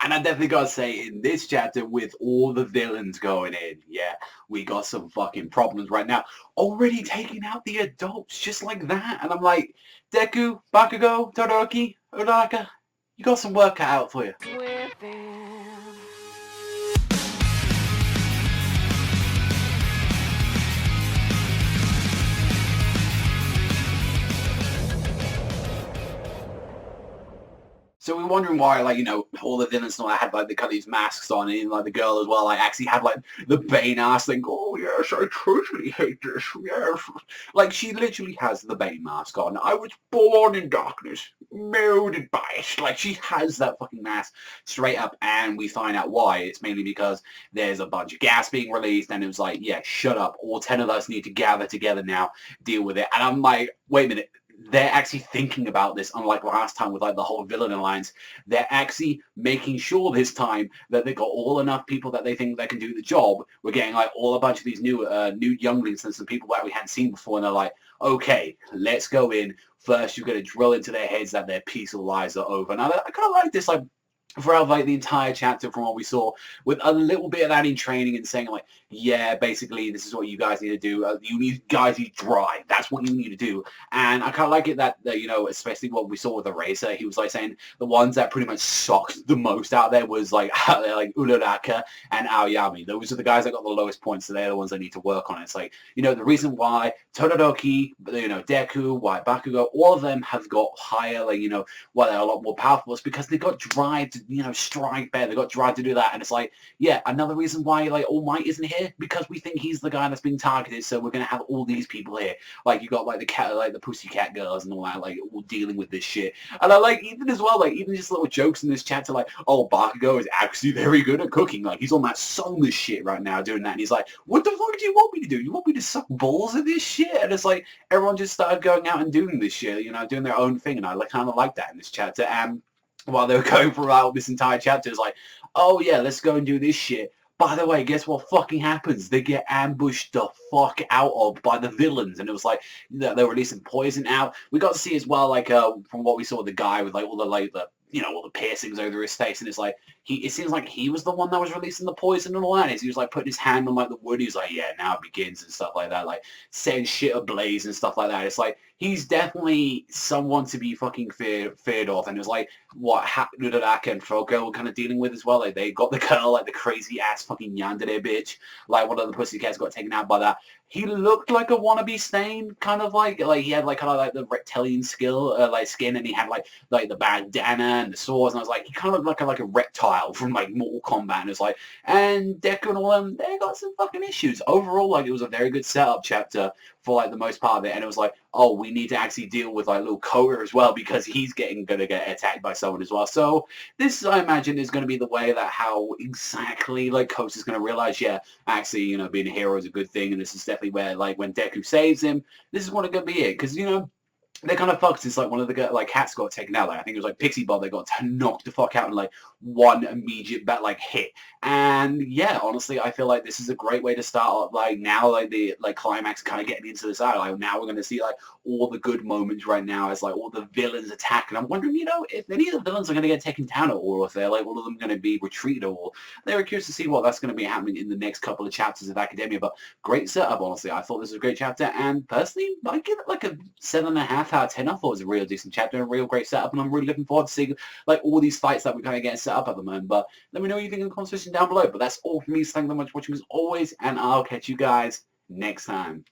And I definitely gotta say, in this chapter, with all the villains going in, yeah, we got some fucking problems right now. Already taking out the adults just like that. And I'm like, Deku, Bakugo, Todoroki, Uraraka, you got some work cut out for you. So we're wondering why, like, all the villains and all that had, like, they cut these masks on, and like, the girl as well, like, actually had, like, the Bane-ass thing, oh, yes, I totally hate this, yes. Like, she literally has the Bane mask on. I was born in darkness, molded by it. Like, she has that fucking mask straight up, and we find out why. It's mainly because there's a bunch of gas being released, and it was like, yeah, shut up. All 10 of us need to gather together now, deal with it. And I'm like, wait a minute. They're actually thinking about this, unlike last time with like the whole villain alliance. They're actually making sure this time that they got all enough people that they think they can do the job. We're getting like all a bunch of these new younglings and some people that we hadn't seen before, and they're like, okay, let's go in. First, you're going to drill into their heads that their peaceful lives are over. Now, I kind of like this, like, throughout like the entire chapter from what we saw, with a little bit of that in training and saying like, yeah, basically this is what you guys need to do. You need guys you dry. That's what you need to do. And I kind of like it that especially what we saw with the racer, he was like saying the ones that pretty much sucked the most out there was like Uraraka and Aoyami. Those are the guys that got the lowest points, so they're the ones that need to work on it. It's like, the reason why Todoroki, Deku, why Bakugo, all of them have got higher, like, why they're a lot more powerful, is because they got drive to strike better. They got drive to do that, and it's like, yeah, another reason why like All Might isn't here, because we think he's the guy that's being targeted. So we're gonna have all these people here. Like you got like the cat, like the Pussycat girls and all that, like all dealing with this shit. And I like even as well, like even just little jokes in this chapter, like, oh, Bakugo is actually very good at cooking. Like he's on that soulless shit right now doing that, and he's like, what the fuck do you want me to do? You want me to suck balls of this shit? And it's like everyone just started going out and doing this shit, doing their own thing, and I kind of like that in this chapter. And while they were going throughout this entire chapter, it's like, oh yeah, let's go and do this shit. By the way, guess what fucking happens? They get ambushed the fuck out of by the villains, and it was like they're releasing poison out. We got to see as well, like from what we saw, the guy with like all the all the piercings over his face, and it's like it seems like he was the one that was releasing the poison and all that. He was like putting his hand on like the wood. He's like, yeah, now it begins and stuff like that, like setting shit ablaze and stuff like that. It's like he's definitely someone to be fucking feared of, and it was like what Uraraka and Frogo were kind of dealing with as well. Like they got the girl, like the crazy ass fucking yandere bitch, like one of the pussycats got taken out by that. He looked like a wannabe Stain, kind of like he had like kind of like the reptilian skin, and he had like the bandana and the swords, and I was like, he kind of looked like a reptile from like Mortal Kombat, and it's like, and Deku and all them, they got some fucking issues. Overall, like it was a very good setup chapter for like the most part of it, and it was like, oh, we need to actually deal with like little Kota as well, because he's gonna get attacked by someone as well. So this, I imagine, is going to be the way that how exactly like Kota's going to realize, yeah, actually, being a hero is a good thing, and this is definitely where like when Deku saves him, this is what it's going to be it, because they kind of fucked. It's like one of the like cats got taken out. Like I think it was like Pixie Bob. They got knocked the fuck out in like one immediate hit. And yeah, honestly, I feel like this is a great way to start. Like now, like the climax kind of getting into this out. Like now we're going to see like all the good moments right now as like all the villains attack. And I'm wondering, if any of the villains are going to get taken down at all, or if they're like all of them going to be retreated, or they were curious to see what that's going to be happening in the next couple of chapters of Academia. But great setup, honestly. I thought this was a great chapter, and personally, I give it like a 7.5 out of 10. I thought it was a real decent chapter, a real great setup, and I'm really looking forward to seeing like all these fights that we're kind of getting set up at the moment. But let me know what you think in the comment section down below. But that's all from me. So thank you very much for watching as always, and I'll catch you guys next time.